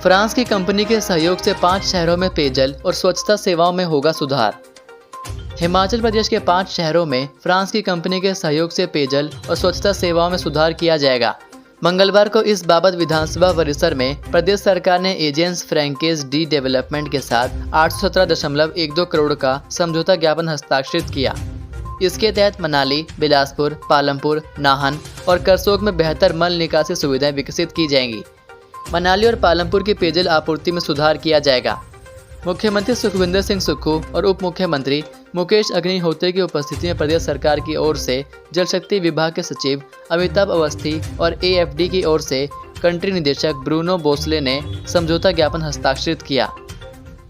France की company के सहयोग से 5 शहरों में पेयजल और स्वच्छता सेवाओं में होगा सुधार। हिमाचल प्रदेश के 5 शहरों में फ्रांस की कंपनी के सहयोग से पेयजल और स्वच्छता सेवाओं में सुधार किया जाएगा। मंगलवार को इस बाबत विधानसभा परिसर में प्रदेश सरकार ने एजेंस फ्रैंकेज डी डेवलपमेंट के साथ 817.12 करोड़ का समझौता ज्ञापन हस्ताक्षरित किया। इसके तहत मनाली, बिलासपुर, पालमपुर, नाहन और करसोग में बेहतर मल निकासी सुविधाएं विकसित की जाएंगी। मनाली और पालमपुर की पेयजल आपूर्ति में सुधार किया जाएगा। मुख्यमंत्री सुखविंदर सिंह सुक्खू और उप मुख्यमंत्री मुकेश अग्निहोत्री की उपस्थिति में प्रदेश सरकार की ओर से जल शक्ति विभाग के सचिव अमिताभ अवस्थी और AFD की ओर से कंट्री निदेशक ब्रूनो बोसले ने समझौता ज्ञापन हस्ताक्षरित किया।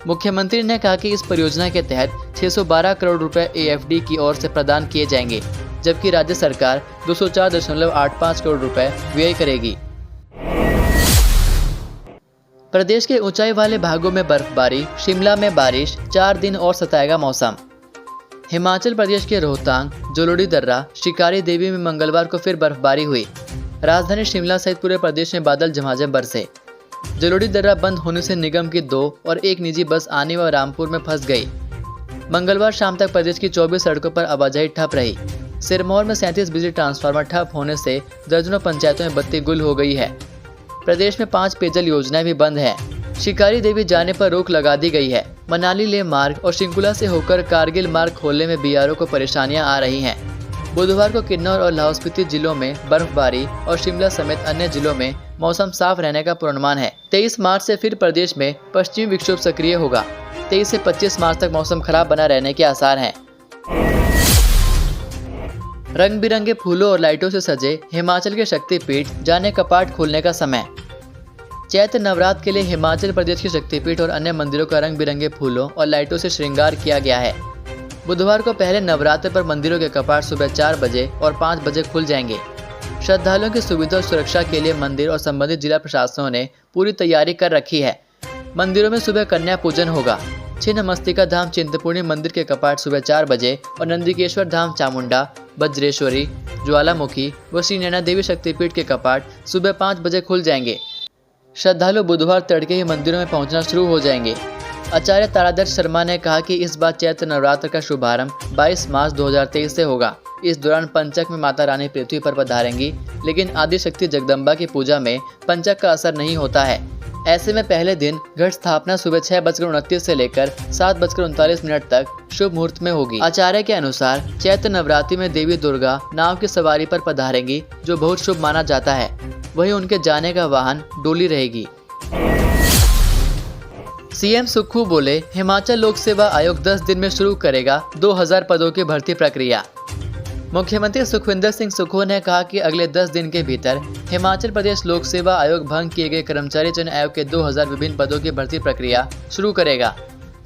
मुख्यमंत्री ने कहा कि इस परियोजना के तहत 612 करोड़ रुपए AFD की ओर से प्रदान किए जाएंगे, जबकि राज्य सरकार 204.85 करोड़ रुपए व्यय करेगी। प्रदेश के ऊंचाई वाले भागों में बर्फबारी, शिमला में बारिश, 4 दिन और सताएगा मौसम। हिमाचल प्रदेश के रोहतांग, जोलोड़ी दर्रा, शिकारी देवी में मंगलवार को फिर बर्फबारी हुई। राजधानी शिमला सहित पूरे प्रदेश में बादल झमाझम बरसे। जोलोड़ी दर्रा बंद होने से निगम की 2 और 1 निजी बस आनी व रामपुर में फंस गई। मंगलवार शाम तक प्रदेश की 24 सड़कों पर आवाजाही ठप रही। सिरमौर में 37 बिजली ट्रांसफार्मर ठप होने से दर्जनों पंचायतों में बत्ती गुल हो गई है। प्रदेश में 5 पेयजल योजनाएं भी बंद है। शिकारी देवी जाने पर रोक लगा दी गई है। मनाली लेह मार्ग और शिंकुला से होकर कारगिल मार्ग खोलने में BRO को परेशानियां आ रही हैं। बुधवार को किन्नौर और लाहौल स्पीति जिलों में बर्फबारी और शिमला समेत अन्य जिलों में मौसम साफ रहने का पूर्वानुमान है। 23 मार्च से फिर प्रदेश में पश्चिमी विक्षोभ सक्रिय होगा। 23 से 25 मार्च तक मौसम खराब बना रहने के आसार हैं। रंग बिरंगे फूलों और लाइटों से सजे हिमाचल के शक्तिपीठ जाने कपाट खोलने का समय। चैत्र नवरात्र के लिए हिमाचल प्रदेश के शक्तिपीठ और अन्य मंदिरों का रंग बिरंगे फूलों और लाइटों से श्रृंगार किया गया है। बुधवार को पहले नवरात्र पर मंदिरों के कपाट सुबह 4 बजे और 5 बजे खुल जाएंगे। श्रद्धालुओं की सुविधा और सुरक्षा के लिए मंदिर और संबंधित जिला प्रशासनों ने पूरी तैयारी कर रखी है। मंदिरों में सुबह कन्या पूजन होगा। छिन्नमस्तिका धाम चिंतपूर्णी मंदिर के कपाट सुबह 4 बजे और नंदिकेश्वर धाम चामुंडा, वज्रेश्वरी, ज्वालामुखी व श्री नैना देवी शक्तिपीठ के कपाट सुबह 5 बजे खुल जाएंगे। श्रद्धालु बुधवार तड़के ही मंदिरों में पहुंचना शुरू हो जाएंगे। आचार्य तारादत्त शर्मा ने कहा कि इस बार चैत्र नवरात्र का शुभारंभ 22 मार्च 2023 से होगा। इस दौरान पंचक में माता रानी पृथ्वी पर पधारेंगी, लेकिन आदिशक्ति जगदम्बा की पूजा में पंचक का असर नहीं होता है। ऐसे में पहले दिन घट स्थापना सुबह 6:29 से लेकर 7:39 तक शुभ मुहूर्त में होगी। आचार्य के अनुसार चैत्र नवरात्रि में देवी दुर्गा नाव की सवारी पर पधारेंगी, जो बहुत शुभ माना जाता है। वहीं उनके जाने का वाहन डोली रहेगी। CM सुक्खू बोले, हिमाचल लोक सेवा आयोग 10 दिन में शुरू करेगा 2000 पदों की भर्ती प्रक्रिया। मुख्यमंत्री सुखविंदर सिंह सुक्खू ने कहा कि अगले 10 दिन के भीतर हिमाचल प्रदेश लोक सेवा आयोग भंग किए गए कर्मचारी चयन आयोग के 2000 विभिन्न पदों की भर्ती प्रक्रिया शुरू करेगा।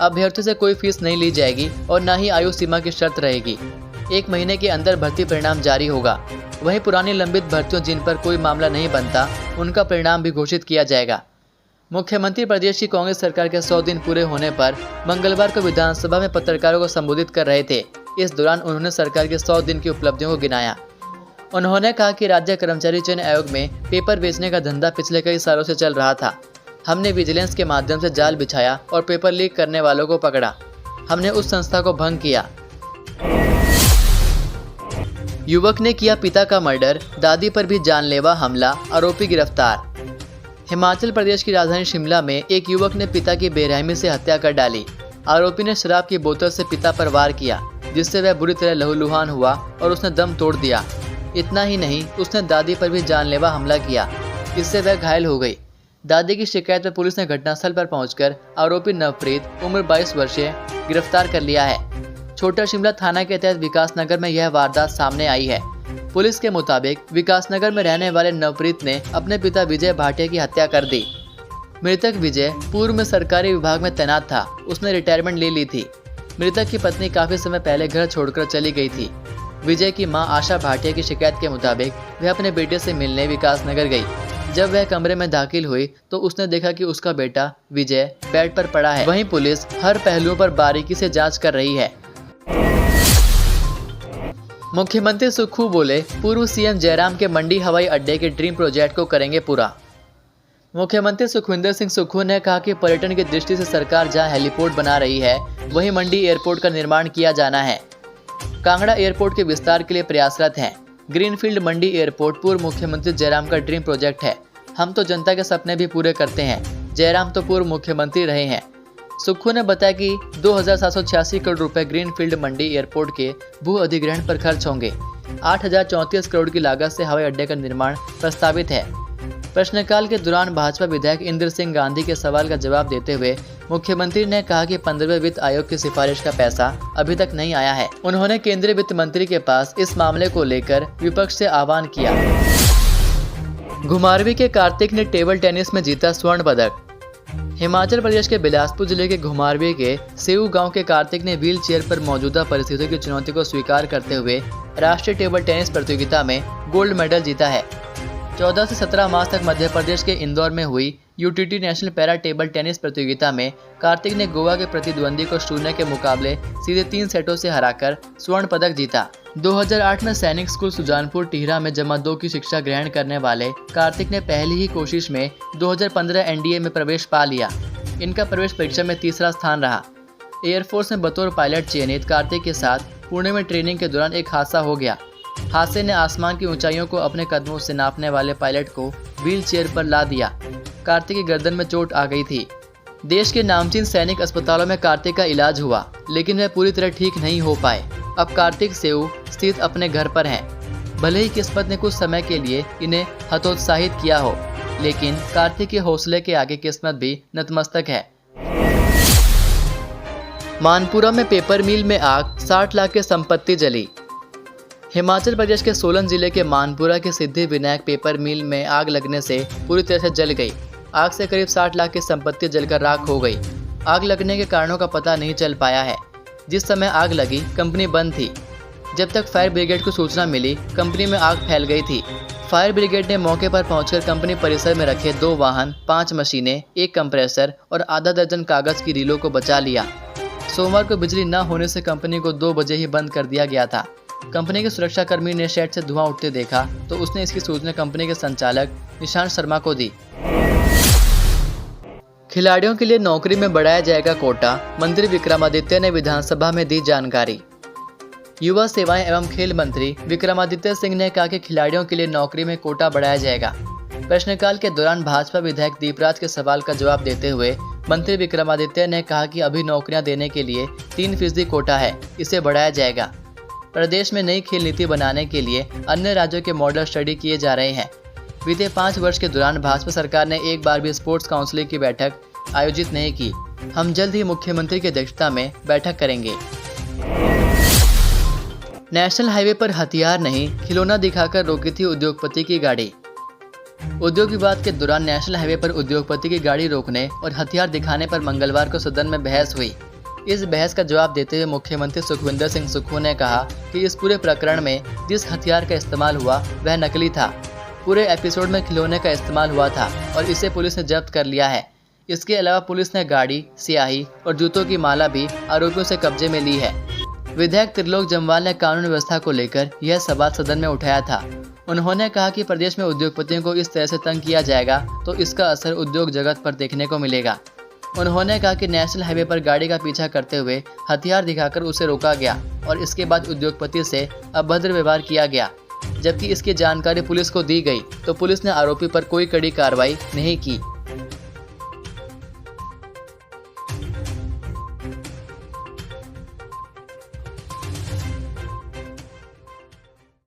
अभ्यर्थियों से कोई फीस नहीं ली जाएगी और न ही आयु सीमा की शर्त रहेगी। 1 महीने के अंदर भर्ती परिणाम जारी होगा। वहीं पुरानी लंबित भर्तियों जिन पर कोई मामला नहीं बनता, उनका परिणाम भी घोषित किया जाएगा। मुख्यमंत्री प्रदेश की कांग्रेस सरकार के 100 दिन पूरे होने पर मंगलवार को विधानसभा में पत्रकारों को संबोधित कर रहे थे। इस दौरान उन्होंने सरकार के 100 दिन की उपलब्धियों को गिनाया। उन्होंने कहा कि राज्य कर्मचारी चयन आयोग में पेपर बेचने का धंधा पिछले कई सालों से चल रहा था। हमने विजिलेंस के माध्यम से जाल बिछाया और पेपर लीक करने वालों को पकड़ा। हमने उस संस्था को भंग किया। युवक ने किया पिता का मर्डर, दादी पर भी जानलेवा हमला, आरोपी गिरफ्तार। हिमाचल प्रदेश की राजधानी शिमला में एक युवक ने पिता की बेरहमी से हत्या कर डाली। आरोपी ने शराब की बोतल से पिता पर वार किया, जिससे वह बुरी तरह लहूलुहान हुआ और उसने दम तोड़ दिया। इतना ही नहीं, उसने दादी पर भी जानलेवा हमला किया, इससे वह घायल हो गई। दादी की शिकायत पर पुलिस ने घटनास्थल पर पहुंचकर आरोपी नवप्रीत उम्र 22 वर्षीय गिरफ्तार कर लिया है। छोटा शिमला थाना के तहत विकासनगर में यह वारदात सामने आई है। पुलिस के मुताबिक विकासनगर में रहने वाले नवप्रीत ने अपने पिता विजय भाटिया की हत्या कर दी। मृतक विजय पूर्व में सरकारी विभाग में तैनात था। उसने रिटायरमेंट ले ली थी। मृतक की पत्नी काफी समय पहले घर छोड़कर चली गई थी। विजय की मां आशा भाटिया की शिकायत के मुताबिक वह अपने बेटे से मिलने विकासनगर गई। जब वह कमरे में दाखिल हुई तो उसने देखा कि उसका बेटा विजय बेड पर पड़ा है। वहीं पुलिस हर पहलुओं पर बारीकी से जांच कर रही है। मुख्यमंत्री सुक्खू बोले, पूर्व CM जयराम के मंडी हवाई अड्डे के ड्रीम प्रोजेक्ट को करेंगे पूरा। मुख्यमंत्री सुखविंदर सिंह सुक्खू ने कहा कि पर्यटन की दृष्टि से सरकार जहां हेलीपोर्ट बना रही है, वहीं मंडी एयरपोर्ट का निर्माण किया जाना है। कांगड़ा एयरपोर्ट के विस्तार के लिए प्रयासरत हैं। ग्रीनफील्ड मंडी एयरपोर्ट पूर्व मुख्यमंत्री जयराम का ड्रीम प्रोजेक्ट है। हम तो जनता के सपने भी पूरे करते हैं। जयराम तो पूर्व मुख्यमंत्री रहे हैं। सुक्खू ने बताया कि 2,786 करोड़ रुपए ग्रीनफील्ड मंडी एयरपोर्ट के भू अधिग्रहण पर खर्च होंगे। 8,034 करोड़ की लागत से हवाई अड्डे का निर्माण प्रस्तावित है। प्रश्नकाल के दौरान भाजपा विधायक इंद्र सिंह गांधी के सवाल का जवाब देते हुए मुख्यमंत्री ने कहा कि 15वें वित्त आयोग की सिफारिश का पैसा अभी तक नहीं आया है। उन्होंने केंद्रीय वित्त मंत्री के पास इस मामले को लेकर विपक्ष से आह्वान किया। घुमारवीं के कार्तिक ने टेबल टेनिस में जीता स्वर्ण पदक। हिमाचल प्रदेश के बिलासपुर जिले के घुमारवीं के सेऊ गांव के कार्तिक ने व्हील चेयर पर मौजूदा परिस्थितियों की चुनौती को स्वीकार करते हुए राष्ट्रीय टेबल टेनिस प्रतियोगिता में गोल्ड मेडल जीता है। 14 से 17 मार्च तक मध्य प्रदेश के इंदौर में हुई UTT national para table tennis प्रतियोगिता में कार्तिक ने गोवा के प्रतिद्वंदी को शून्य के मुकाबले सीधे 3 सेटों से हराकर स्वर्ण पदक जीता। 2008 में सैनिक स्कूल सुजानपुर टिहरा में जमा 2 की शिक्षा ग्रहण करने वाले कार्तिक ने पहली ही कोशिश में 2015 एनडीए में प्रवेश पा लिया। इनका प्रवेश परीक्षा में तीसरा स्थान रहा। एयरफोर्स में बतौर पायलट चयनित कार्तिक के साथ पुणे में ट्रेनिंग के दौरान एक हादसा हो गया। हादसे ने आसमान की ऊंचाइयों को अपने कदमों से नापने वाले पायलट को व्हील चेयर पर ला दिया। कार्तिक की गर्दन में चोट आ गई थी। देश के नामचीन सैनिक अस्पतालों में कार्तिक का इलाज हुआ, लेकिन वह पूरी तरह ठीक नहीं हो पाए। अब कार्तिक सेऊ स्थित अपने घर पर हैं। भले ही किस्मत ने कुछ समय के लिए इन्हें हतोत्साहित किया हो, लेकिन कार्तिक के हौसले के आगे किस्मत भी नतमस्तक है। मानपुरा में पेपर मिल में आग, 60 लाख की संपत्ति जली। हिमाचल प्रदेश के सोलन जिले के मानपुरा के सिद्धि विनायक पेपर मिल में आग लगने से पूरी तरह से जल गई। आग से करीब 60 लाख की संपत्ति जलकर राख हो गई। आग लगने के कारणों का पता नहीं चल पाया है। जिस समय आग लगी, कंपनी बंद थी। जब तक फायर ब्रिगेड को सूचना मिली, कंपनी में आग फैल गई थी। फायर ब्रिगेड ने मौके पर पहुंचकर कंपनी परिसर में रखे 2 वाहन, 5 मशीनें, 1 कंप्रेसर और आधा दर्जन कागज की रीलों को बचा लिया। सोमवार को बिजली न होने से कंपनी को 2 बजे ही बंद कर दिया गया था। कंपनी के सुरक्षाकर्मी ने शेड से धुआं उठते देखा तो उसने इसकी सूचना कंपनी के संचालक निशांत शर्मा को दी। खिलाड़ियों के लिए नौकरी में बढ़ाया जाएगा कोटा, मंत्री विक्रमादित्य ने विधानसभा में दी जानकारी। युवा सेवाएं एवं खेल मंत्री विक्रमादित्य सिंह ने कहा कि खिलाड़ियों के लिए नौकरी में कोटा बढ़ाया जाएगा। प्रश्नकाल के दौरान भाजपा विधायक दीपराज के सवाल का जवाब देते हुए मंत्री विक्रमादित्य ने कहा कि अभी नौकरियां देने के लिए 3% कोटा है, इसे बढ़ाया जाएगा। प्रदेश में नई खेल नीति बनाने के लिए अन्य राज्यों के मॉडल स्टडी किए जा रहे हैं। बीते 5 वर्ष के दौरान भाजपा सरकार ने एक बार भी स्पोर्ट्स काउंसिल की बैठक आयोजित नहीं की। हम जल्द ही मुख्यमंत्री की अध्यक्षता में बैठक करेंगे। नेशनल हाईवे पर हथियार नहीं, खिलौना दिखाकर रोकी थी उद्योगपति की गाड़ी। उद्योग विवाद के दौरान नेशनल हाईवे पर उद्योगपति की गाड़ी रोकने और हथियार दिखाने पर मंगलवार को सदन में बहस हुई। इस बहस का जवाब देते हुए मुख्यमंत्री सुखविंदर सिंह सुक्खू ने कहा कि इस पूरे प्रकरण में जिस हथियार का इस्तेमाल हुआ वह नकली था। पूरे एपिसोड में खिलौने का इस्तेमाल हुआ था और इसे पुलिस ने जब्त कर लिया है। इसके अलावा पुलिस ने गाड़ी, स्याही और जूतों की माला भी आरोपियों से कब्जे में ली है। विधायक त्रिलोक जम्वाल ने कानून व्यवस्था को लेकर यह सवाल सदन में उठाया था। उन्होंने कहा कि प्रदेश में उद्योगपतियों को इस तरह से तंग किया जाएगा तो इसका असर उद्योग जगत पर देखने को मिलेगा। उन्होंने कहा कि नेशनल हाईवे पर गाड़ी का पीछा करते हुए हथियार दिखाकर उसे रोका गया और इसके बाद उद्योगपति से अभद्र व्यवहार किया गया। जबकि इसकी जानकारी पुलिस को दी गई तो पुलिस ने आरोपी पर कोई कड़ी कार्रवाई नहीं की।